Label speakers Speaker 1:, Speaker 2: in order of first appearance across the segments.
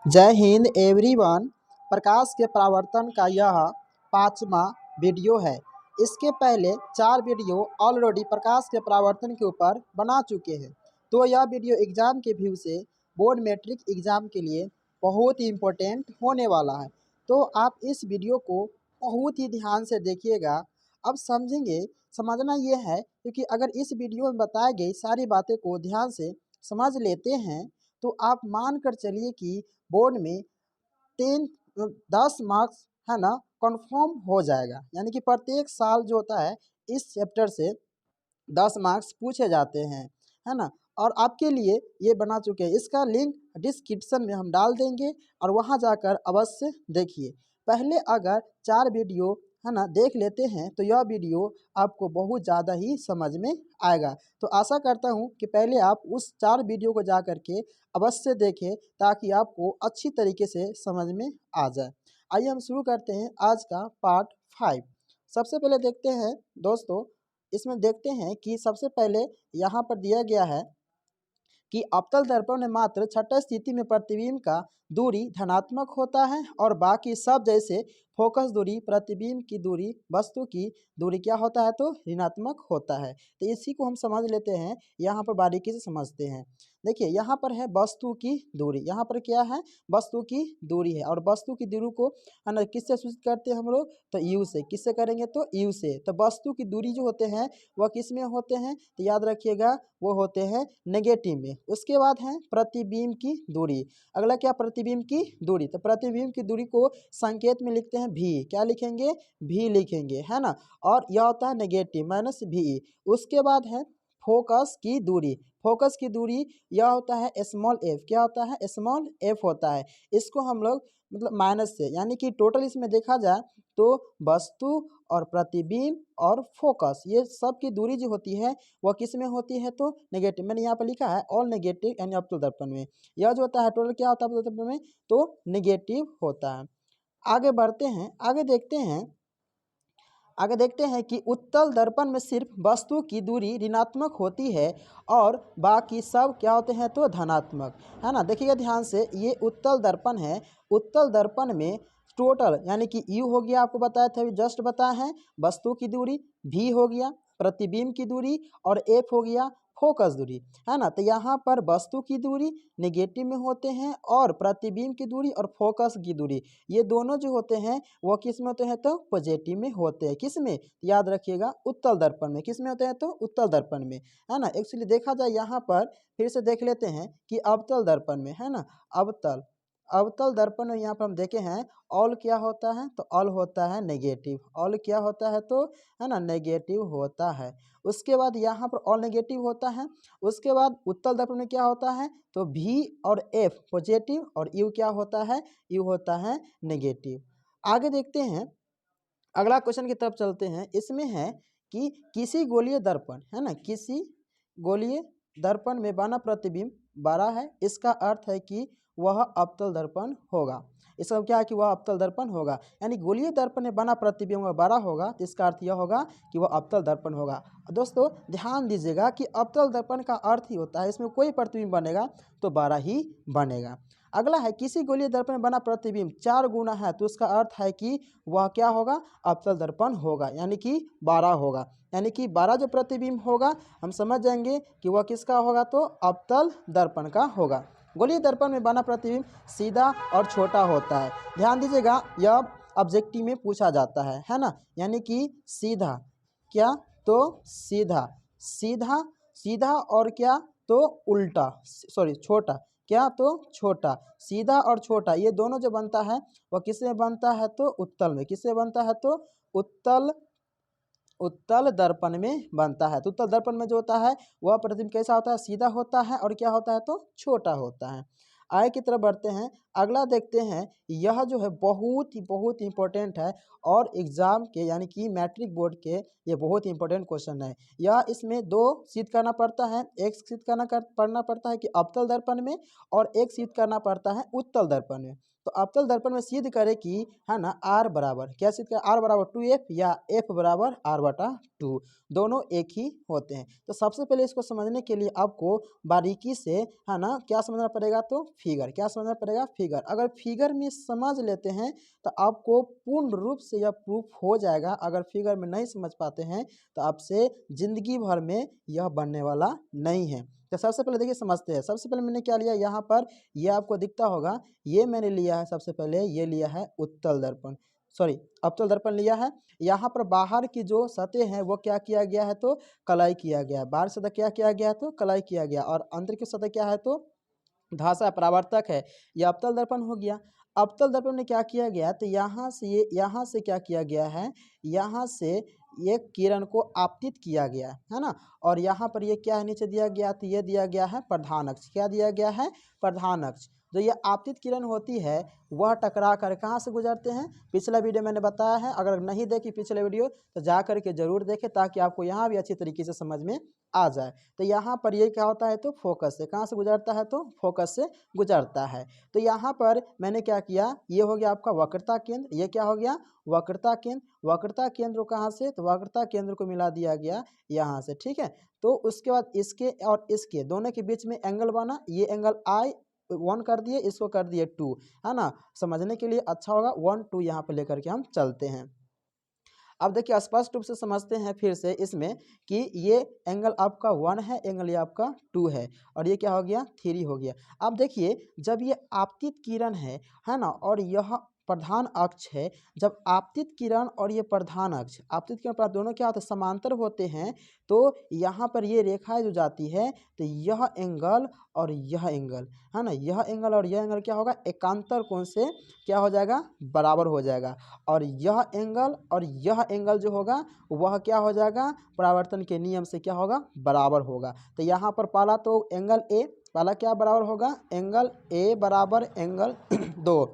Speaker 1: जय हिंद एवरीवन। प्रकाश के परावर्तन का यह 5वां वीडियो है। इसके पहले 4 वीडियो ऑलरेडी प्रकाश के परावर्तन के ऊपर बना चुके हैं। तो यह वीडियो एग्ज़ाम के व्यू से बोर्ड मैट्रिक एग्ज़ाम के लिए बहुत ही इम्पोर्टेंट होने वाला है। तो आप इस वीडियो को बहुत ही ध्यान से देखिएगा। अब समझेंगे, समझना ये है क्योंकि अगर इस वीडियो में बताई गई सारी बातें को ध्यान से समझ लेते हैं तो आप मान कर चलिए कि बोर्ड में 10 मार्क्स है ना कन्फर्म हो जाएगा। यानी कि प्रत्येक साल जो होता है इस चैप्टर से 10 मार्क्स पूछे जाते हैं, है ना। और आपके लिए ये बना चुके हैं। इसका लिंक डिस्क्रिप्शन में हम डाल देंगे और वहाँ जाकर अवश्य देखिए। पहले अगर 4 वीडियो है ना देख लेते हैं तो यह वीडियो आपको बहुत ज़्यादा ही समझ में आएगा। तो आशा करता हूँ कि पहले आप उस 4 वीडियो को जा कर के अवश्य देखें ताकि आपको अच्छी तरीके से समझ में आ जाए। आइए हम शुरू करते हैं आज का पार्ट 5। सबसे पहले देखते हैं दोस्तों, इसमें देखते हैं कि सबसे पहले यहाँ पर दिया गया है कि अवतल दर्पण में मात्र छठा स्थिति में प्रतिबिंब का दूरी धनात्मक होता है और बाकी सब जैसे फोकस दूरी, प्रतिबिंब की दूरी, वस्तु की दूरी क्या होता है तो ऋणात्मक होता है। तो इसी को हम समझ लेते हैं, यहाँ पर बारीकी से समझते हैं। देखिए यहाँ पर है वस्तु की दूरी, यहाँ पर क्या है वस्तु की दूरी है और वस्तु की दूरी को है ना किससे सूचित करते हैं हम लोग तो यू से। किससे करेंगे तो यू से। तो वस्तु की दूरी जो होते हैं वह किस में होते हैं तो याद रखिएगा वो होते हैं नेगेटिव में। उसके बाद है प्रतिबिंब की दूरी। अगला क्या प्रतिबिंब की दूरी, तो प्रतिबिंब की दूरी को संकेत में लिखते हैं भी। क्या लिखेंगे भी लिखेंगे, है ना। और यह होता है नेगेटिव माइनस भी। उसके बाद है फोकस की दूरी। फोकस की दूरी यह होता है स्मॉल एफ। क्या होता है स्मॉल एफ होता है। इसको हम लोग मतलब माइनस से, यानी कि टोटल इसमें देखा जाए तो वस्तु और प्रतिबिंब और फोकस ये सब की दूरी जो होती है वह किस में होती है तो नेगेटिव। मैंने यहाँ पर लिखा है ऑल नेगेटिव यानी अवतल दर्पण में। यह जो होता है टोटल क्या होता है अवतल दर्पण में तो नेगेटिव होता है। आगे बढ़ते हैं, आगे देखते हैं कि उत्तल दर्पण में सिर्फ वस्तु की दूरी ऋणात्मक होती है और बाकी सब क्या होते हैं तो धनात्मक, है ना। देखिएगा ध्यान से, ये उत्तल दर्पण है। उत्तल दर्पण में टोटल यानी कि यू हो गया, आपको बताया था अभी जस्ट बताया है, वस्तु की दूरी भी हो गया, प्रतिबिंब की दूरी और एफ हो गया फोकस दूरी, है ना। तो यहाँ पर वस्तु की दूरी नेगेटिव में होते हैं और प्रतिबिंब की दूरी और फोकस की दूरी ये दोनों जो होते हैं वो किस में होते हैं तो पॉजिटिव में होते हैं। किस में याद रखिएगा उत्तल दर्पण में। किस में होते हैं तो उत्तल दर्पण में, है ना। एक्चुअली देखा जाए यहाँ पर फिर से देख लेते हैं कि अवतल दर्पण में, है ना। अवतल अवतल दर्पण में यहाँ पर हम देखे हैं ऑल क्या होता है तो ऑल होता है नेगेटिव। ऑल क्या होता है तो है ना नेगेटिव होता है। उसके बाद यहाँ पर ऑल नेगेटिव होता है। उसके बाद उत्तल दर्पण में क्या होता है तो भी और एफ पॉजिटिव और यू क्या होता है यू होता है नेगेटिव। आगे देखते हैं, अगला क्वेश्चन की तरफ चलते हैं। इसमें है कि किसी गोलीय दर्पण, है ना, किसी गोलीय दर्पण में बना प्रतिबिंब बड़ा है, इसका अर्थ है कि वह अवतल दर्पण होगा। इसका क्या है कि वह अवतल दर्पण होगा। यानी गोलीय दर्पण में बना प्रतिबिंब बड़ा होगा तो इसका अर्थ यह होगा कि वह अवतल दर्पण होगा। दोस्तों ध्यान दीजिएगा कि अवतल दर्पण का अर्थ ही होता है इसमें कोई प्रतिबिंब बनेगा तो बड़ा ही बनेगा। अगला है किसी गोलीय दर्पण में बना प्रतिबिंब 4 गुना है तो उसका अर्थ है कि वह क्या होगा अवतल दर्पण होगा, यानी कि 12 होगा। यानी कि 12 जो प्रतिबिंब होगा हम समझ जाएंगे कि वह किसका होगा तो अवतल दर्पण का होगा। गोलीय दर्पण में बना प्रतिबिंब सीधा और छोटा होता है। ध्यान दीजिएगा यह ऑब्जेक्टिव में पूछा जाता है ना। यानी कि सीधा क्या तो सीधा, सीधा सीधा और क्या तो उल्टा, सॉरी छोटा, क्या तो छोटा। सीधा और छोटा ये दोनों जो बनता है वह किससे बनता है तो उत्तल में। किससे बनता है तो उत्तल उत्तल दर्पण में बनता है। तो उत्तल दर्पण में जो होता है वह प्रतिबिंब कैसा होता है सीधा होता है और क्या होता है तो छोटा होता है। आगे की तरफ बढ़ते हैं, अगला देखते हैं। यह जो है बहुत इंपॉर्टेंट है और एग्जाम के यानी कि मैट्रिक बोर्ड के ये बहुत इंपॉर्टेंट क्वेश्चन है। यह इसमें 2 सिद्ध करना पड़ता है, एक सिद्ध पढ़ना पड़ता है कि अवतल दर्पण में और एक सिद्ध करना पड़ता है उत्तल दर्पण में। तो अवतल दर्पण में सिद्ध करें कि है ना आर बराबर क्या सिद्ध करें आर बराबर 2f या एफ बराबर r/2 दोनों एक ही होते हैं। तो सबसे पहले इसको समझने के लिए आपको बारीकी से है ना क्या समझना पड़ेगा तो फिगर। क्या समझना पड़ेगा? फिगर। अगर फिगर में समझ लेते हैं तो आपको पूर्ण रूप से यह प्रूफ हो जाएगा। अगर फिगर में नहीं समझ पाते हैं तो आपसे ज़िंदगी भर में यह बनने वाला नहीं है। तो सबसे पहले देखिए समझते हैं। सबसे पहले मैंने क्या लिया यहाँ पर, ये आपको दिखता होगा, ये मैंने लिया है सबसे पहले, ये लिया है उत्तल दर्पण, सॉरी अवतल दर्पण लिया है। यहाँ पर बाहर की जो सतह हैं वो क्या किया गया है तो कलाई किया गया है। बाहर सतह क्या किया गया है तो कलाई किया गया, और अंदर की सतह क्या है तो धासा परावर्तक है। यह अवतल दर्पण हो गया। अवतल दर्पण में क्या किया गया तो यहाँ से क्या किया गया है, यहाँ से एक किरण को आपतित किया गया है ना। और यहाँ पर ये क्या है नीचे दिया गया तो ये दिया गया है प्रधान अक्ष। क्या दिया गया है? प्रधान अक्ष। जो ये आपतित किरण होती है वह टकरा कर कहाँ से गुजरते हैं? पिछला वीडियो मैंने बताया है, अगर नहीं देखी पिछले वीडियो तो जा कर के जरूर देखें ताकि आपको यहाँ भी अच्छी तरीके से समझ में आ जाए। तो यहाँ पर ये क्या होता है तो फोकस से, कहाँ से गुजरता है तो फोकस से गुजरता है। तो यहाँ पर मैंने क्या किया, ये हो गया आपका वक्रता केंद्र, ये क्या हो गया वक्रता केंद्र। वक्रता केंद्र कहाँ से तो वक्रता केंद्र को मिला दिया गया यहाँ से, ठीक है। तो उसके बाद इसके और इसके दोनों के बीच में एंगल बना, ये एंगल I 1 कर दिए, इसको कर दिए 2, है ना। समझने के लिए अच्छा होगा 1 2 यहाँ पर लेकर के हम चलते हैं। अब देखिए स्पष्ट रूप से समझते हैं फिर से इसमें कि ये एंगल आपका 1 है, एंगल ये आपका 2 है, और ये क्या हो गया 3 हो गया। अब देखिए जब ये आपतित किरण है ना, और यह प्रधान अक्ष है, जब आपतित किरण और ये प्रधान अक्ष, आपतित किरण प्रधान दोनों क्या होते हैं समांतर होते हैं, तो यहाँ पर ये रेखाएं जो जाती है तो यह एंगल और यह एंगल, है ना, यह एंगल और यह एंगल क्या होगा एकांतर कोण से क्या हो जाएगा बराबर हो जाएगा। और यह एंगल और यह एंगल जो होगा वह क्या हो जाएगा परावर्तन के नियम से क्या होगा बराबर होगा। तो यहाँ पर पहला तो एंगल ए, पहला क्या बराबर होगा एंगल ए बराबर एंगल 2।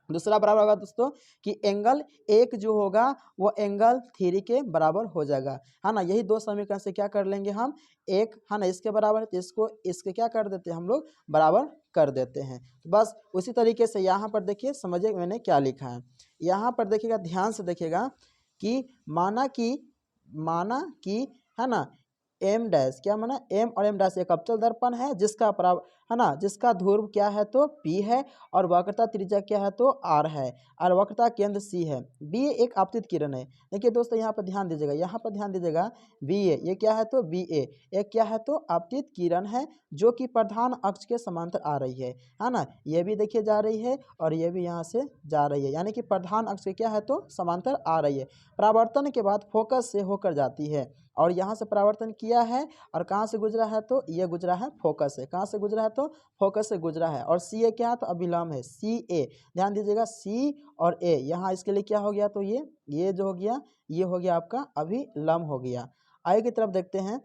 Speaker 1: दूसरा बराबर होगा दोस्तों कि एंगल 1 जो होगा वो एंगल 3 के बराबर हो जाएगा, है ना। यही दो समीकरण से क्या कर लेंगे हम, एक है ना इसके बराबर है तो इसको इसके क्या कर देते हैं हम लोग बराबर कर देते हैं। तो बस उसी तरीके से यहाँ पर देखिए समझिए मैंने क्या लिखा है। यहाँ पर देखिएगा ध्यान से देखिएगा कि माना कि है ना एम डैश, क्या माना एम और एम डैश एक अवतल दर्पण है जिसका है ना जिसका ध्रुव क्या है तो P है, और वक्रता त्रिज्या क्या है तो R है, और वक्रता केंद्र C है। B एक आपतित किरण है। देखिए दोस्तों यहाँ पर ध्यान दीजिएगा, यहाँ पर ध्यान दीजिएगा BA ये क्या है तो BA एक क्या है तो आपतित किरण है जो कि प्रधान अक्ष के समांतर आ रही है ना। ये भी देखिए जा रही है और ये भी यहाँ से जा रही है, यानी कि प्रधान अक्ष के क्या है तो समांतर आ रही है। परावर्तन के बाद फोकस से होकर जाती है, और यहाँ से परावर्तन किया है और कहाँ से गुजरा है तो ये गुजरा है फोकस से, कहाँ से गुजरा है तो फोकस से गुजरा है। और सी ए क्या है तो अभिलंब है, सी ए ध्यान दीजिएगा सी और ए यहाँ इसके लिए क्या हो गया तो ये जो हो गया ये हो गया आपका अभिलंब हो गया। आगे की तरफ देखते हैं,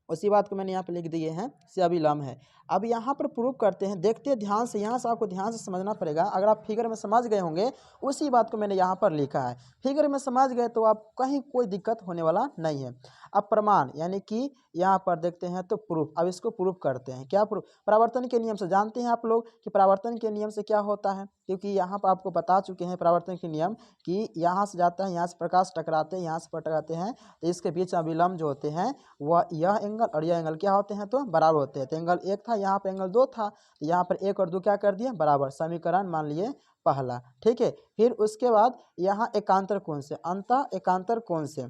Speaker 1: उसी बात को मैंने यहाँ पे लिख दिए हैं से अभिलंब है। अब यहाँ पर प्रूव करते हैं, देखते हैं ध्यान से, यहाँ से आपको ध्यान से समझना पड़ेगा। अगर आप फिगर में समझ गए होंगे उसी बात को मैंने यहाँ पर लिखा है, फिगर में समझ गए तो आप कहीं कोई दिक्कत होने वाला नहीं है। अब प्रमाण यानी कि यहाँ पर देखते हैं तो प्रूफ, अब इसको प्रूफ करते हैं। क्या प्रूफ, परावर्तन के नियम से जानते हैं आप लोग कि परावर्तन के नियम से क्या होता है, क्योंकि यहाँ पर आपको बता चुके हैं परावर्तन के नियम कि यहाँ से जाता है, यहाँ से प्रकाश टकराते हैं, यहाँ से टकराते हैं तो इसके बीच अभिलंब जो होते हैं वह यह एंगल और यह एंगल क्या होते हैं तो बराबर होते हैं। तो एंगल 1 था, यहाँ पर एंगल 2 था, तो यहाँ पर 1 और 2 क्या कर दिए बराबर, समीकरण मान लिए पहला, ठीक है। फिर उसके बाद यहाँ एकांतर कोण से, अंतः एकांतर कोण से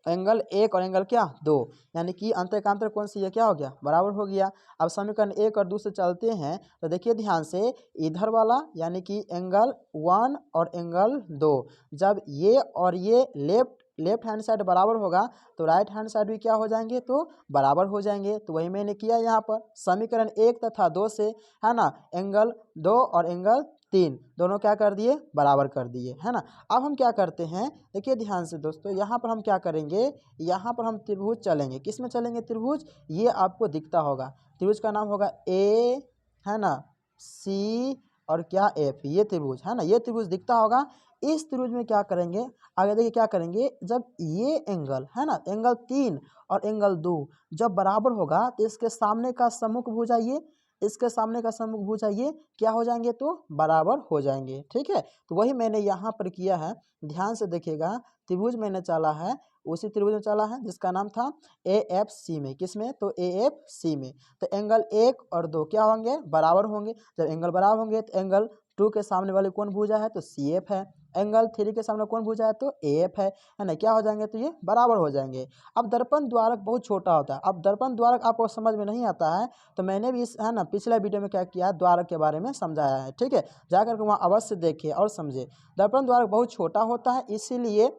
Speaker 1: एंगल 1 और एंगल क्या 2, यानी कि अंत एकांतर कोण से ये क्या हो गया बराबर हो गया। अब समीकरण 1 और 2 से चलते हैं तो देखिए ध्यान से, इधर वाला यानी कि एंगल 1 और एंगल 2 जब ये और ये लेफ्ट हैंड साइड बराबर होगा तो राइट हैंड साइड भी क्या हो जाएंगे तो बराबर हो जाएंगे। तो वही मैंने किया यहाँ पर समीकरण 1 तथा 2 से, है ना, एंगल 2 और एंगल 3 दोनों क्या कर दिए बराबर कर दिए, है ना। अब हम क्या करते हैं देखिए ध्यान से दोस्तों, यहाँ पर हम क्या करेंगे, यहाँ पर हम त्रिभुज चलेंगे। किस में चलेंगे त्रिभुज, ये आपको दिखता होगा, त्रिभुज का नाम होगा ए, है ना, सी और क्या एफ, ये त्रिभुज है ना, ये त्रिभुज दिखता होगा। इस त्रिभुज में क्या करेंगे आगे देखिए क्या करेंगे, जब ये एंगल है ना एंगल 3 और एंगल 2 जब बराबर होगा तो इसके सामने का सम्मुख भुजा ये, इसके सामने का सम्मुख भुजा ये क्या हो जाएंगे तो बराबर हो जाएंगे, ठीक है। तो वही मैंने यहाँ पर किया है, ध्यान से देखिएगा त्रिभुज मैंने चला है उसी त्रिभुज में चला है जिसका नाम था AFC में। किस में? तो AFC में। तो एंगल 1 और 2 क्या होंगे? बराबर होंगे। जब एंगल बराबर होंगे तो एंगल 2 के सामने वाले कौन भुजा है? तो CF है। एंगल 3 के सामने कौन भुजा है? तो AF है ना? क्या हो जाएंगे? तो ये बराबर हो जाएंगे। अब दर्पण द्वारक बहुत छोटा होता है। अब दर्पण द्वारक आपको समझ में नहीं आता है तो मैंने भी इस है ना पिछले वीडियो में क्या किया है, द्वारक के बारे में समझाया है। ठीक है, जाकर के वहाँ अवश्य देखिए और समझे। दर्पण द्वारक बहुत छोटा होता है, इसीलिए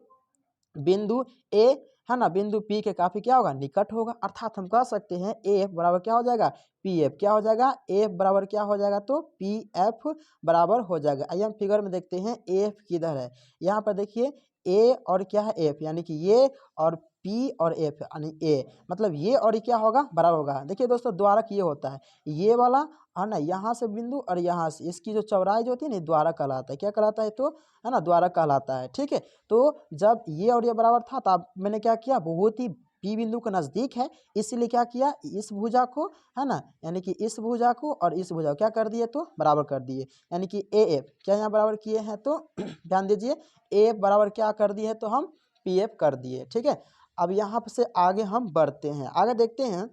Speaker 1: बिंदु ए है ना बिंदु पी के काफी क्या होगा? निकट होगा। अर्थात हम कह सकते हैं एफ बराबर क्या हो जाएगा? P F. क्या हो जाएगा? एफ बराबर क्या हो जाएगा? तो पी एफ बराबर हो जाएगा। आइए हम फिगर में देखते हैं एफ किधर है। यहाँ पर देखिए ए और क्या है? एफ, यानी कि ये और पी और एफ यानी ए, मतलब ये और ये क्या होगा? बराबर होगा। देखिए दोस्तों द्वारक ये होता है, ये वाला है ना यहाँ से बिंदु और यहाँ से इसकी जो चौड़ाई जो होती है ना द्वारक कहलाता है। क्या कहलाता है? तो है ना द्वारक कहलाता है। ठीक है, तो जब ये और ये बराबर था तो अब मैंने क्या किया? बहुत ही पी बिंदु के नज़दीक है, इसीलिए क्या किया? इस भुजा को है ना, यानी कि इस भुजा को और इस भुजा को क्या कर दिए? तो बराबर कर दिए, यानी कि ए एफ क्या यहाँ बराबर किए हैं? तो ध्यान दीजिए ए एफ बराबर क्या कर दिए? तो हम पी एफ कर दिए। ठीक है, अब यहाँ से आगे हम बढ़ते हैं, आगे देखते हैं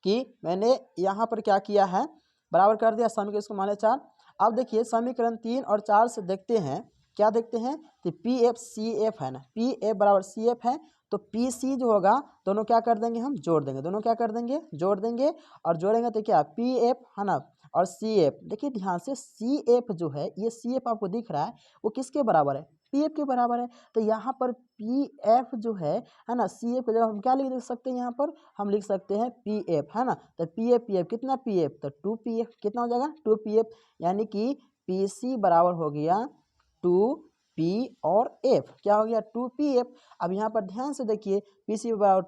Speaker 1: कि मैंने यहाँ पर क्या किया है? बराबर कर दिया समीकरण इसको माने 4। अब देखिए समीकरण 3 और 4 से देखते हैं, क्या देखते हैं? तो पी एफ सी एफ है ना, पी एफ बराबर सी एफ है, तो पी सी जो होगा दोनों क्या कर देंगे? हम जोड़ देंगे। दोनों क्या कर देंगे? जोड़ देंगे। और जोड़ेंगे तो क्या? पी एफ है ना और सी एफ। देखिए ध्यान से सी एफ जो है, ये सी एफ आपको दिख रहा है, वो किसके बराबर है? पी एफ के बराबर है। तो यहाँ पर पी एफ जो है ना, सी एफ की जगह हम क्या लिख सकते हैं? यहाँ पर हम लिख सकते हैं पी एफ है ना। तो पी एफ कितना? पी एफ तो 2 पी एफ कितना हो जाएगा? 2 पी एफ, यानी कि पी सी बराबर हो गया 2 पी और एफ। क्या हो गया? 2 पी एफ। अब यहाँ पर ध्यान से देखिए पी सी बराबर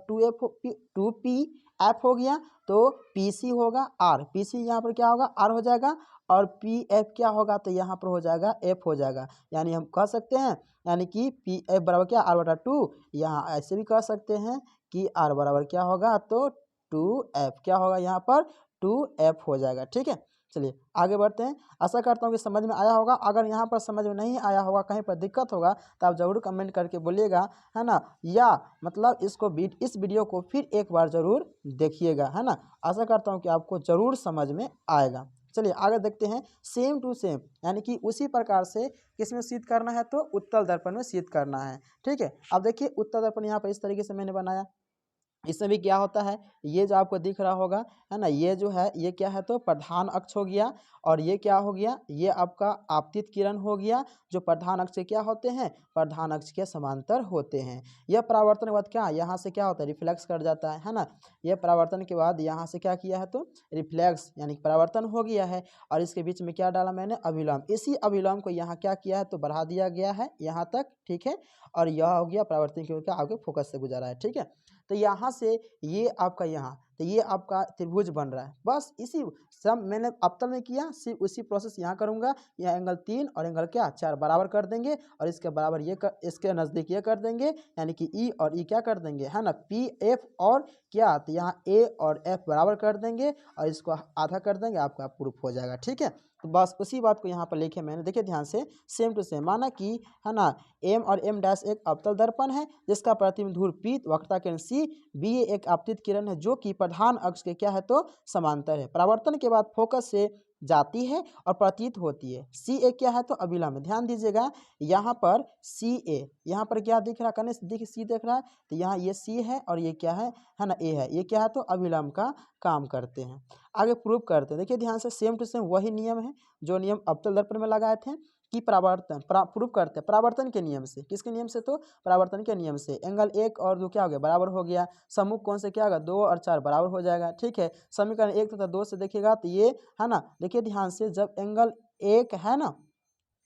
Speaker 1: 2 पी एफ हो गया, तो पी सी होगा आर, पी सी यहाँ पर क्या होगा? आर हो जाएगा, और पी एफ क्या होगा? तो यहाँ पर हो जाएगा एफ हो जाएगा। यानी हम कह सकते हैं यानी कि पी एफ बराबर क्या? आर बटा 2। यहाँ ऐसे भी कह सकते हैं कि आर बराबर क्या होगा? तो 2f क्या होगा? यहाँ पर 2f हो जाएगा। ठीक है, चलिए आगे बढ़ते हैं। आशा करता हूँ कि समझ में आया होगा। अगर यहाँ पर समझ में नहीं आया होगा, कहीं पर दिक्कत होगा तो आप ज़रूर कमेंट करके बोलिएगा, है ना, या मतलब इस वीडियो को फिर एक बार ज़रूर देखिएगा, है ना। आशा करता हूँ कि आपको ज़रूर समझ में आएगा। चलिए आगे देखते हैं। सेम टू सेम यानी कि उसी प्रकार से किसमें सिद्ध करना है? तो उत्तल दर्पण में सिद्ध करना है। ठीक है, अब देखिए उत्तल दर्पण यहाँ पर इस तरीके से मैंने बनाया। इसमें भी क्या होता है? ये जो आपको दिख रहा होगा है ना, ये जो है ये क्या है? तो प्रधान अक्ष हो गया, और ये क्या हो गया? ये आपका आपतित किरण हो गया, जो प्रधान अक्ष से क्या होते हैं? प्रधान अक्ष के समांतर होते हैं। यह परावर्तन के बाद क्या यहाँ से क्या होता है? रिफ्लेक्स कर जाता है ना। यह परावर्तन के बाद यहाँ से क्या किया है? तो रिफ्लेक्स यानी परावर्तन हो गया है, और इसके बीच में क्या डाला मैंने? अभिलंब। इसी अभिलंब को यहाँ क्या किया है? तो बढ़ा दिया गया है यहाँ तक। ठीक है, और यह हो गया परावर्तन क्योंकि आपके फोकस से गुजरा है। ठीक है, तो यहाँ से ये आपका यहाँ, तो ये आपका त्रिभुज बन रहा है। बस इसी सब मैंने अवतल में किया, सिर्फ उसी प्रोसेस यहाँ करूँगा। यहाँ एंगल 3 और एंगल क्या? 4 बराबर कर देंगे, और इसके बराबर ये इसके नज़दीक ये कर देंगे, यानी कि ई और ई क्या कर देंगे? है ना, पी एफ और क्या? तो यहाँ ए और एफ बराबर कर देंगे, और इसको आधा कर देंगे, आपका प्रूफ हो जाएगा। ठीक है, तो बस उसी बात को यहाँ पर लिखे मैंने। देखिए ध्यान से, सेम टू सेम। माना कि है ना एम और एम डैश एक अवतल दर्पण है जिसका प्रतिबिंब धुर पी, वक्रता किरण सी, बी एक आपतित किरण है जो कि प्रधान अक्ष के क्या है? तो समांतर है। परावर्तन के बाद फोकस से जाती है और प्रतीत होती है। सी ए क्या है? तो अभिलंब। ध्यान दीजिएगा यहाँ पर सी ए, यहाँ पर क्या दिख रहा है? कने दिख सी दिख रहा है, तो यहाँ ये सी है और ये क्या है ना ए है। ये क्या है? तो अभिलंब का काम करते हैं। आगे प्रूव करते हैं। देखिए ध्यान से, सेम टू सेम वही नियम है जो नियम अवतल दर्पण में लगाए थे कि परावर्तन प्रूव करते हैं परावर्तन के नियम से। किसके नियम से? तो परावर्तन के नियम से। एंगल 1 और 2 क्या हो गया? बराबर हो गया। सम्मुख कोण से क्या होगा? 2 और 4 बराबर हो जाएगा। ठीक है, समीकरण 1 तथा 2 से देखिएगा तो ये है ना, देखिए ध्यान से, जब एंगल 1 है ना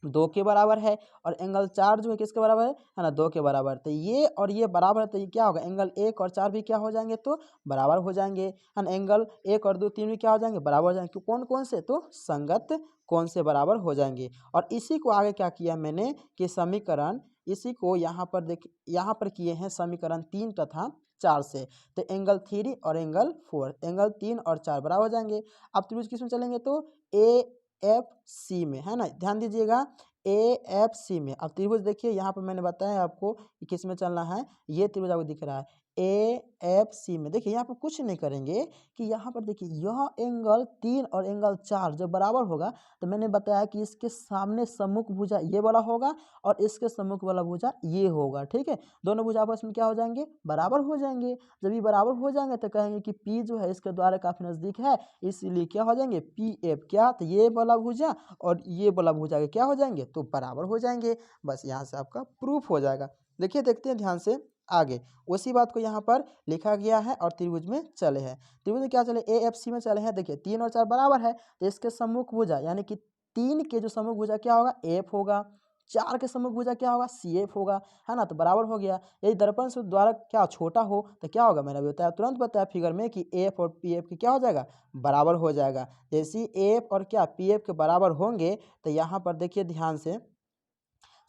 Speaker 1: 2 के बराबर है, और एंगल 4 जो है किसके बराबर है ना? 2 के बराबर। तो ये और ये बराबर है, तो ये क्या होगा? एंगल 1 और 4 भी क्या हो जाएंगे? तो बराबर हो जाएंगे, है ना। एंगल 1 और 2 3 भी क्या हो जाएंगे? बराबर हो जाएंगे। कौन कौन से? तो संगत कौन से बराबर हो जाएंगे। और इसी को आगे क्या किया मैंने कि समीकरण, इसी को यहाँ पर यहाँ पर किए हैं समीकरण 3 तथा 4 से। तो एंगल 3 और एंगल 4, एंगल 3 और 4 बराबर हो जाएंगे। अब त्रिभुज किस में चलेंगे? तो ए एफ सी में, है ना। ध्यान दीजिएगा, AFC में। अब त्रिभुज देखिए यहाँ पर मैंने बताया आपको कि किस में चलना है, ये त्रिभुज आपको दिख रहा है AFC में। देखिए यहाँ पर कुछ नहीं करेंगे कि यहाँ पर देखिए यह एंगल 3 और एंगल 4 जब बराबर होगा तो मैंने बताया कि इसके सामने सम्मुख भुजा ये वाला होगा और इसके सम्मुख वाला भुजा ये होगा, ठीक है। दोनों भुजा आपस में क्या हो जाएंगे, बराबर हो जाएंगे। जब ये बराबर हो जाएंगे तो कहेंगे कि P जो है इसके द्वारा काफी नजदीक है, इसलिए क्या हो जाएंगे PF, क्या तो ये वाला भुजा और ये वाला भुजा क्या हो जाएंगे तो बराबर हो जाएंगे। बस यहाँ से आपका प्रूफ हो जाएगा। देखिए देखते हैं ध्यान से आगे, उसी बात को यहाँ पर लिखा गया है और त्रिभुज में चले हैं। त्रिभुज में क्या चले, AFC में चले हैं। देखिए 3 और 4 बराबर है तो इसके सम्मुख भुजा यानी कि 3 के जो सम्मुख भुजा क्या होगा F होगा, 4 के सम्मुख भुजा क्या होगा CF होगा, है ना। तो बराबर हो गया। यदि दर्पण सूत्र द्वारा क्या छोटा हो तो क्या होगा, मैंने अभी बताया तुरंत बताया फिगर में कि AF और PF के क्या हो जाएगा, बराबर हो जाएगा। जैसे AF और क्या PF के बराबर होंगे तो यहाँ पर देखिए ध्यान से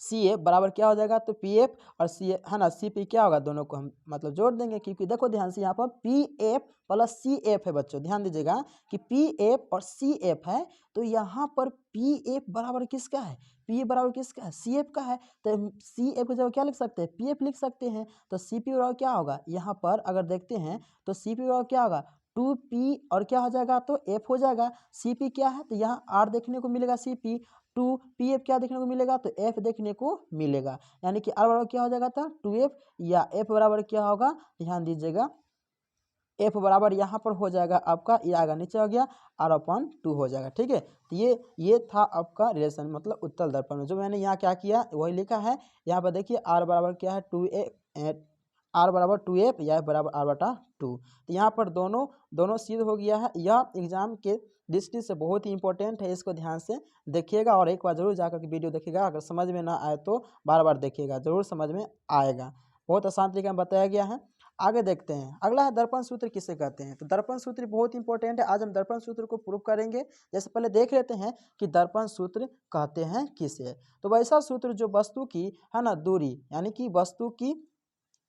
Speaker 1: CF बराबर क्या हो जाएगा तो PF और CF, है ना, CP क्या होगा, दोनों को हम मतलब जोड़ देंगे क्योंकि देखो ध्यान से यहाँ पर PF प्लस CF है। बच्चों ध्यान दीजिएगा कि PF और CF है तो यहाँ पर PF बराबर किसका है, P बराबर किसका है, CF का है। तो CF की जगह क्या लिख सकते हैं, PF लिख सकते हैं। तो CP बराबर क्या होगा, यहाँ पर अगर देखते हैं तो CP बराबर क्या होगा 2P और क्या हो जाएगा तो F हो जाएगा। CP क्या है तो यहाँ R देखने को मिलेगा, CP 2PF क्या देखने को मिलेगा तो F देखने को मिलेगा। यानी कि R बराबर क्या हो जाएगा था 2F या F बराबर क्या होगा, ध्यान दीजिएगा F बराबर यहाँ पर हो जाएगा आपका, ये आगे नीचे हो गया R/2 हो जाएगा, ठीक है। तो ये था आपका रिलेशन, मतलब उत्तल दर्पण में जो मैंने यहाँ क्या किया वही लिखा है। यहाँ पर देखिए R बराबर क्या है 2A, R बराबर 2F या F बराबर R/2। तो यहाँ पर दोनों सिद्ध हो गया है। यह एग्जाम के दृष्टि से बहुत ही इंपॉर्टेंट है, इसको ध्यान से देखिएगा और एक बार जरूर जाकर के वीडियो देखिएगा। अगर समझ में ना आए तो बार बार देखिएगा, जरूर समझ में आएगा। बहुत आसान तरीके में बताया गया है। आगे देखते हैं, अगला है दर्पण सूत्र किसे कहते हैं। तो दर्पण सूत्र बहुत इंपॉर्टेंट है, आज हम दर्पण सूत्र को प्रूव करेंगे। जैसे पहले देख लेते हैं कि दर्पण सूत्र कहते हैं किसे। तो वैसा सूत्र जो वस्तु की, है ना, दूरी यानी कि वस्तु की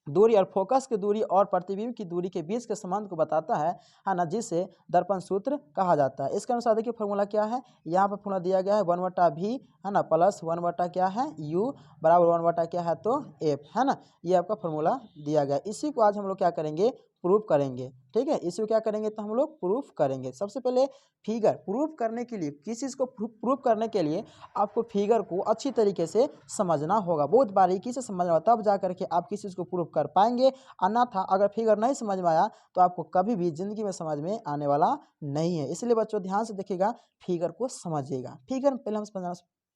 Speaker 1: दूरी और फोकस की दूरी और प्रतिबिंब की दूरी के बीच के संबंध को बताता है ना, जिसे दर्पण सूत्र कहा जाता है। इसके अनुसार देखिए फॉर्मूला क्या है, यहाँ पर फॉर्मूला दिया गया है 1/v, है ना, प्लस 1/ क्या है u बराबर 1/ क्या है तो f, है ना। ये आपका फॉर्मूला दिया गया। इसी को आज हम लोग क्या करेंगे, प्रूफ करेंगे, ठीक है। इसी को क्या करेंगे तो हम लोग प्रूफ करेंगे। सबसे पहले फिगर प्रूफ करने के लिए, किसी चीज़ को प्रूफ करने के लिए आपको फिगर को अच्छी तरीके से समझना होगा, बहुत बारीकी से समझना होगा, तब जा करके आप किसी चीज़ को प्रूफ कर पाएंगे। अन्यथा अगर फिगर नहीं समझ में आया तो आपको कभी भी जिंदगी में समझ में आने वाला नहीं है। इसलिए बच्चों ध्यान से देखिएगा, फिगर को समझिएगा। फिगर पहले हम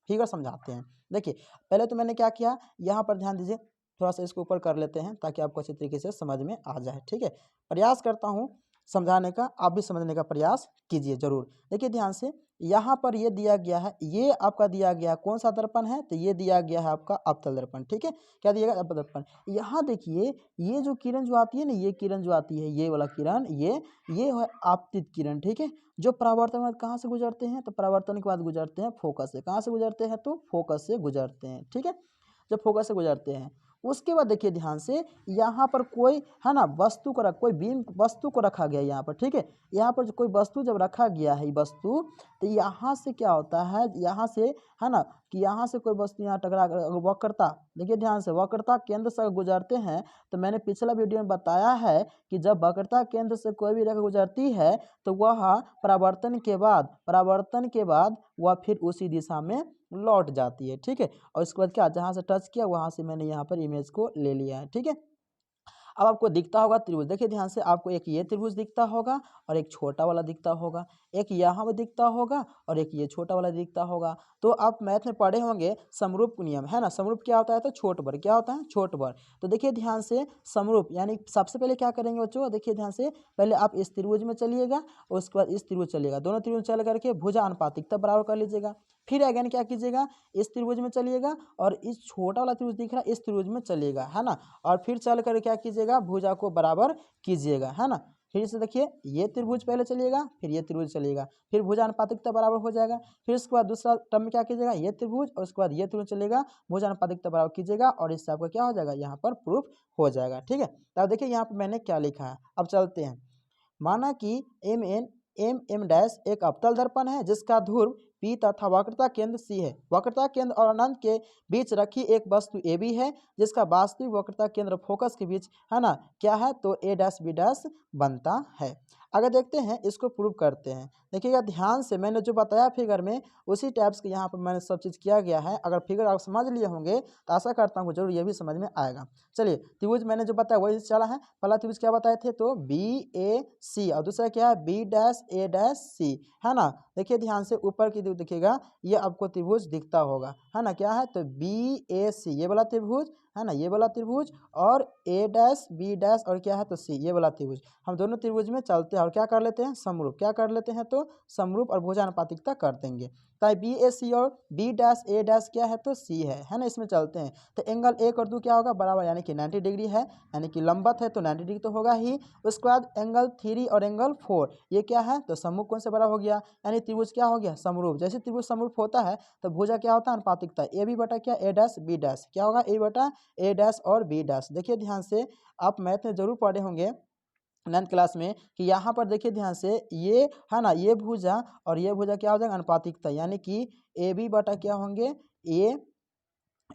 Speaker 1: फिगर समझाते हैं। देखिए पहले तो मैंने क्या किया, यहाँ पर ध्यान दीजिए, थोड़ा सा इसको ऊपर कर लेते हैं ताकि आपको अच्छी तरीके से समझ में आ जाए, ठीक है। प्रयास करता हूँ समझाने का, आप भी समझने का प्रयास कीजिए जरूर। देखिए ध्यान से, यहाँ पर ये दिया गया है, ये आपका दिया गया कौन सा दर्पण है तो ये दिया गया है आपका अवतल दर्पण, ठीक है। क्या दिया गया, अवतल दर्पण। यहाँ देखिए ये जो किरण जो आती है ना, ये किरण जो आती है, ये वाला किरण, ये है आपतित किरण, ठीक है। जो परावर्तन के बाद कहाँ से गुजरते हैं तो परावर्तन के बाद गुजरते हैं फोकस से। कहाँ से गुजरते हैं तो फोकस से गुजरते हैं, ठीक है। जब फोकस से गुजरते हैं उसके बाद देखिए ध्यान से, यहाँ पर कोई, है ना, वस्तु को कोई बीम वस्तु को रखा गया है यहाँ पर, ठीक है। यहाँ पर जो कोई वस्तु जब रखा गया है वस्तु, तो यहाँ से क्या होता है, यहाँ से, है ना, कि यहाँ से कोई वस्तु यहाँ टकरा वक्रता, देखिए ध्यान से, वक्रता केंद्र से गुजरते हैं। तो मैंने पिछला वीडियो में बताया है कि जब वक्रता केंद्र से कोई भी रेखा गुजरती है तो वह परावर्तन के बाद वह फिर उसी दिशा में लौट जाती है, ठीक है। और इसके बाद क्या, जहाँ से टच किया वहाँ से मैंने यहाँ पर इमेज को ले लिया है, ठीक है। अब आपको दिखता होगा त्रिभुज, देखिए ध्यान से, आपको एक ये त्रिभुज दिखता होगा और एक छोटा वाला दिखता होगा, एक यहाँ पर दिखता होगा और एक ये छोटा वाला दिखता होगा। तो आप मैथ में पढ़े होंगे समरूप नियम, है ना। समरूप क्या होता है तो छोट बर, क्या होता है छोट बर। तो देखिए ध्यान से, समरूप यानी सबसे पहले क्या करेंगे बच्चों, देखिए ध्यान से, पहले आप इस त्रिभुज में चलिएगा और उसके बाद इस त्रिभुज चलिएगा, दोनों त्रिभुज चल करके भुजा अनुपातिकता बराबर कर लीजिएगा। फिर अगेन क्या कीजिएगा, इस त्रिभुज में चलिएगा और इस छोटा वाला त्रिभुज दिख रहा है, इस त्रिभुज में चलिएगा, है ना। और फिर चल कर क्या कीजिएगा, भुजा को बराबर कीजिएगा, है ना। फिर से देखिए, ये त्रिभुज पहले चलिएगा, फिर ये त्रिभुज चलिएगा, फिर भुजा अनुपातिकता बराबर हो जाएगा। फिर उसके बाद दूसरा टर्म में क्या कीजिएगा, ये त्रिभुज और उसके बाद ये त्रिभुज चलेगा, भुजा अनुपातिकता बराबर कीजिएगा और इससे आपका क्या हो जाएगा, यहाँ पर प्रूफ हो जाएगा, ठीक है। अब देखिए यहाँ पर मैंने क्या लिखा है, अब चलते हैं। माना कि एम एम डैश एक अवतल दर्पण है जिसका ध्रुव P तथा वक्रता केंद्र C है। वक्रता केंद्र और अनंत के बीच रखी एक वस्तु AB है जिसका वास्तविक वक्रता केंद्र फोकस के बीच है ना क्या है, तो A डैश B डैश बनता है। आगे देखते हैं, इसको प्रूव करते हैं। देखिएगा ध्यान से, मैंने जो बताया फिगर में उसी टाइप्स के यहाँ पर मैंने सब चीज़ किया गया है। अगर फिगर आप समझ लिए होंगे तो आशा करता हूँ जरूर ये भी समझ में आएगा। चलिए, त्रिभुज मैंने जो बताया वही चला है। पहला त्रिभुज क्या बताए थे, तो BAC, और दूसरा क्या है, B dash A dash C, है ना। देखिए ध्यान से, ऊपर की तरफ देखिएगा ये आपको त्रिभुज दिखता होगा, है ना। क्या है, तो BAC ये वाला त्रिभुज, है ना, ये वाला त्रिभुज, और A डैश B डैश और क्या है, तो C ये वाला त्रिभुज। हम दोनों त्रिभुज में चलते हैं और क्या कर लेते हैं, समरूप। क्या कर लेते हैं, तो समरूप और भुजानुपातिकता कर देंगे। ताकि BAC और B डैश A डैश क्या है, तो C है ना। इसमें चलते हैं तो एंगल 1 और 2 क्या होगा, बराबर, यानी कि 90 डिग्री है, यानी कि लंबवत है तो 90 डिग्री तो होगा ही। उसके बाद एंगल 3 और एंगल 4 ये क्या है, तो सम्मुख कोण से बड़ा हो गया, यानी त्रिभुज क्या हो गया, समरूप। जैसे त्रिभुज समरूप होता है तो भुजा क्या होता है, अनुपातिकता। ए बी बटा क्या, A डैश B डैश क्या होगा, A बटा A डैश और B डैश। देखिए ध्यान से, आप मैथ में जरूर पढ़े होंगे 9th क्लास में कि यहाँ पर देखिए ध्यान से, ये है ना, ये भुजा और ये भुजा क्या हो जाएगा, अनुपातिकता, यानी कि AB बटा क्या होंगे,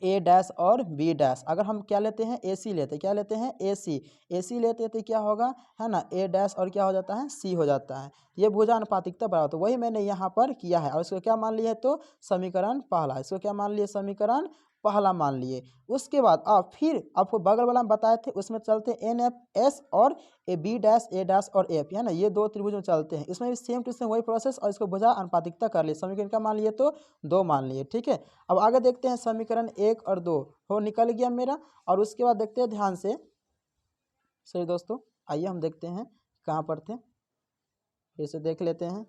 Speaker 1: A डैश और B डैश। अगर हम क्या लेते हैं, AC लेते हैं, क्या लेते हैं, AC लेते हैं तो क्या होगा, है ना, A डैश और क्या हो जाता है, C हो जाता है। ये भुजा अनुपातिकता बराबर, तो वही मैंने यहाँ पर किया है और इसको क्या मान लिया है, तो समीकरण पहला। इसको क्या मान लिए, समीकरण पहला मान लिए। उसके बाद आप फिर आपको बगल वाला में बताए थे उसमें चलते हैं NF S और B डैश A डैश और F, है ना, ये दो त्रिभुज में चलते हैं। इसमें भी सेम टू सेम वही प्रोसेस, और इसको भुजा अनुपातिकता कर लिए, समीकरण क्या मान लिए, तो 2 मान लिए। ठीक है, अब आगे देखते हैं, समीकरण 1 और 2 हो निकल गया मेरा। और उसके बाद देखते हैं ध्यान से, सही दोस्तों, आइए हम देखते हैं कहाँ पर थे, फिर से देख लेते हैं।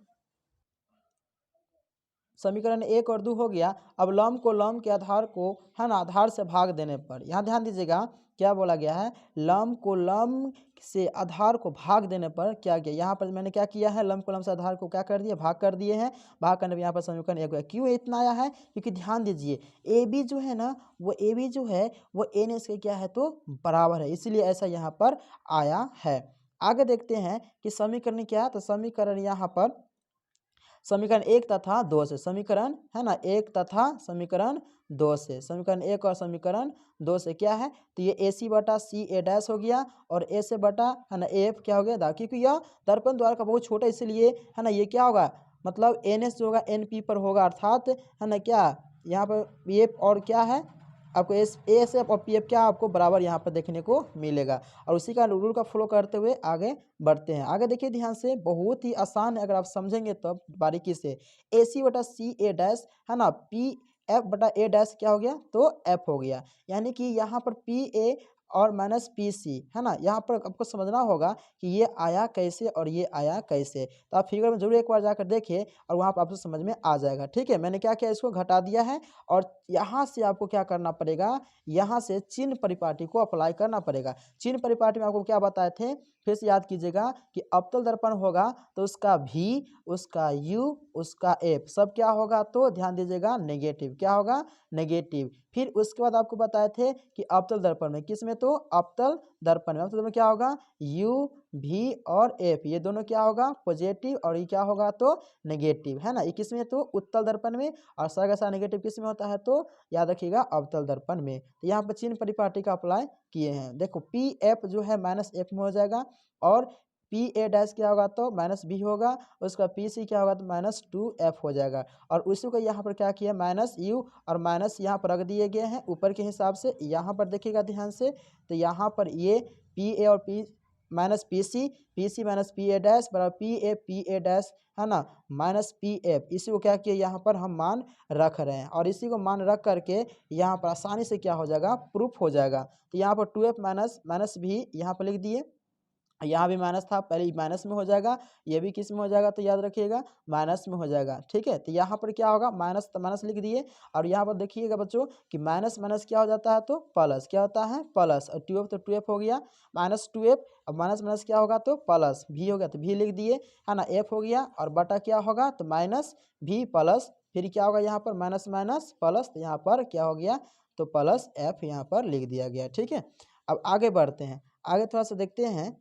Speaker 1: समीकरण 1 और 2 हो गया। अब लंब को लंब के आधार को, है ना, आधार से भाग देने पर, यहाँ ध्यान दीजिएगा क्या बोला गया है, लंब को लंब से आधार को भाग देने पर क्या किया, यहाँ पर मैंने क्या किया है, लंब को लंब से आधार को क्या कर दिया, भाग कर दिए हैं। भाग करने पर यहाँ पर समीकरण 1 हुआ। क्यों इतना आया है, क्योंकि ध्यान दीजिए AB जो है ना, वो AB जो है वो NS के क्या है, तो बराबर है, इसलिए ऐसा यहाँ पर आया है। आगे देखते हैं कि समीकरण क्या है, तो समीकरण यहाँ पर समीकरण 1 तथा 2 से, समीकरण है ना 1 तथा समीकरण 2 से, समीकरण 1 और समीकरण 2 से क्या है, तो ये AC बटा C A डैश हो गया, और A से बटा है ना AF क्या हो गया, क्योंकि यह दर्पण द्वार का बहुत छोटा, इसलिए है ना ये क्या होगा, मतलब NS जो होगा NP पर होगा, अर्थात है ना क्या, यहाँ पर PF और क्या है आपको ASF और PF क्या आपको बराबर यहाँ पर देखने को मिलेगा। और उसी का रूल का फॉलो करते हुए आगे बढ़ते हैं। आगे देखिए ध्यान से, बहुत ही आसान है अगर आप समझेंगे तो बारीकी से। AC बटा C A डैश, है ना, PF बटा A डैश क्या हो गया, तो F हो गया, यानी कि यहाँ पर PA और माइनस PC, है ना। यहाँ पर आपको समझना होगा कि ये आया कैसे और ये आया कैसे, तो आप फिगर में जरूर एक बार जाकर देखिए और वहाँ पर आपको समझ में आ जाएगा। ठीक है, मैंने क्या किया, इसको घटा दिया है, और यहाँ से आपको क्या करना पड़ेगा, यहाँ से चिन्ह परिपाटी को अप्लाई करना पड़ेगा। चिन्ह परिपाटी में आपको क्या बताए थे, फिर से याद कीजिएगा कि अवतल दर्पण होगा तो उसका V, उसका U, उसका F सब क्या होगा, तो ध्यान दीजिएगा नेगेटिव, क्या होगा, नेगेटिव। फिर उसके बाद आपको बताए थे कि अवतल दर्पण में, किस में, तो अवतल दर्पण में, अवतल दर्पण में क्या होगा, U V और F ये दोनों क्या होगा, पॉजिटिव, और ये क्या होगा, तो नेगेटिव, है ना। ये किस में, तो उत्तल दर्पण में, और सगा नेगेटिव किस में होता है, तो याद रखिएगा अवतल दर्पण में। तो यहाँ पर चिन्ह परिपाटी का अप्लाई किए हैं। देखो PF जो है माइनस F में हो जाएगा, और PA डैश क्या होगा, तो माइनस B होगा, उसका PC क्या होगा, तो माइनस 2F हो जाएगा। और उसी को यहाँ पर क्या किया, माइनस U और माइनस यहाँ पर रख दिए गए हैं ऊपर के हिसाब से। यहाँ पर देखिएगा ध्यान से, तो यहाँ पर ये PA और P minus PC minus PA dash बराबर PA डैश, है ना, माइनस PF, इसी को क्या किया, यहाँ पर हम मान रख रहे हैं, और इसी को मान रख करके यहाँ पर आसानी से क्या हो जाएगा, प्रूफ हो जाएगा। तो यहाँ पर 2F माइनस भी यहाँ पर लिख दिए, यहाँ भी माइनस था, पहले माइनस में हो जाएगा, ये भी किस में हो जाएगा, तो याद रखिएगा माइनस में हो जाएगा। ठीक है, तो यहाँ पर क्या होगा, माइनस, तो माइनस लिख दिए, और यहाँ पर देखिएगा बच्चों कि माइनस माइनस क्या हो जाता है, तो प्लस, क्या होता है, प्लस, और 2F तो 2F हो गया, माइनस 2F, अब माइनस माइनस क्या होगा, तो प्लस V हो गया, तो V लिख दिए, है ना, F हो गया, और बटा क्या होगा, तो माइनस V प्लस, फिर क्या होगा यहाँ पर माइनस माइनस प्लस, तो यहाँ पर क्या हो गया, तो प्लस F यहाँ पर लिख दिया गया। ठीक है, अब आगे बढ़ते हैं, आगे थोड़ा सा देखते हैं,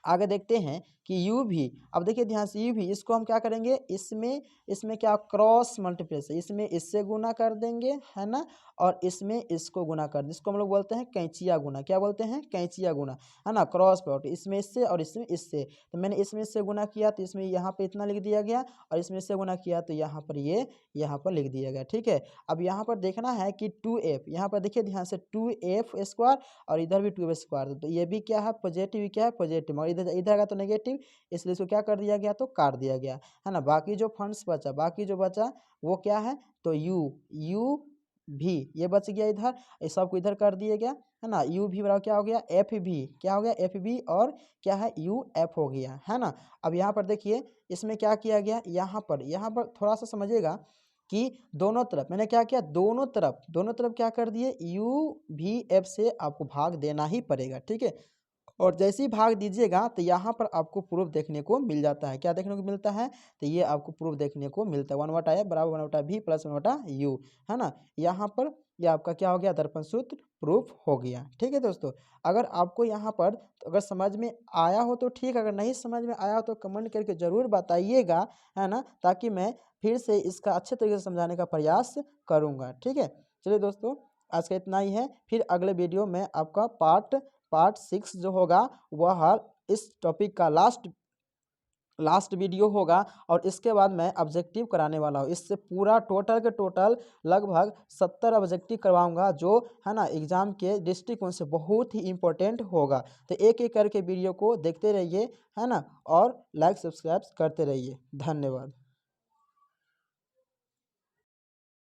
Speaker 1: आगे देखते हैं कि यू भी, अब देखिए ध्यान से यू भी, इसको हम क्या करेंगे, इसमें इसमें क्या क्रॉस मल्टीप्लिकेशन, इसमें इससे गुना कर देंगे, है ना, और इसमें इसको गुना कर दें, इसको हम लोग बोलते हैं कैंचिया गुना। क्या बोलते हैं, कैंचिया गुना, है ना, क्रॉस प्रोडक्ट, इसमें इससे और इसमें इससे। तो मैंने इसमें इससे गुना किया तो इसमें यहाँ पे इतना लिख दिया गया, और इसमें इससे गुना किया तो यहाँ पर ये यहाँ पर लिख दिया गया। ठीक है, अब यहाँ पर देखना है कि 2f, यहाँ पर देखिए ध्यान से 2f स्क्वायर और इधर भी 2f स्क्वायर, तो ये भी क्या है पॉजिटिव, क्या है पॉजिटिव, और इधर इधर का तो नेगेटिव, इसलिए इसको क्या कर दिया गया, तो काट दिया गया, है ना। बाकी जो फंड्स बचा, बाकी जो बचा वो क्या है, तो यू भी ये बच गया इधर, इस सबको इधर कर दिया गया, है ना। यू भी बराबर क्या हो गया, एफ भी, क्या हो गया, एफ भी, और क्या है यू एफ हो गया, है ना। अब यहाँ पर देखिए इसमें क्या किया गया, यहाँ पर थोड़ा सा समझिएगा कि दोनों तरफ मैंने क्या किया, दोनों तरफ क्या कर दिए, यू भी एफ से आपको भाग देना ही पड़ेगा। ठीक है, और जैसे ही भाग दीजिएगा तो यहाँ पर आपको प्रूफ देखने को मिल जाता है। क्या देखने को मिलता है, तो ये आपको प्रूफ देखने को मिलता है, 1/f बराबर 1/v प्लस 1/u, है ना। यहाँ पर ये आपका क्या हो गया, दर्पण सूत्र प्रूफ हो गया। ठीक है दोस्तों, अगर आपको यहाँ पर अगर समझ में आया हो तो ठीक, अगर नहीं समझ में आया हो तो कमेंट करके ज़रूर बताइएगा, है ना, ताकि मैं फिर से इसका अच्छे तरीके से समझाने का प्रयास करूँगा। ठीक है, चलिए दोस्तों, आज का इतना ही है, फिर अगले वीडियो में आपका पार्ट 6 जो होगा वह इस टॉपिक का लास्ट वीडियो होगा, और इसके बाद मैं ऑब्जेक्टिव कराने वाला हूँ। इससे पूरा टोटल के टोटल लगभग 70 ऑब्जेक्टिव करवाऊंगा, जो है ना एग्जाम के दृष्टिकोण से बहुत ही इम्पोर्टेंट होगा। तो एक एक करके वीडियो को देखते रहिए, है ना, और लाइक सब्सक्राइब करते रहिए। धन्यवाद।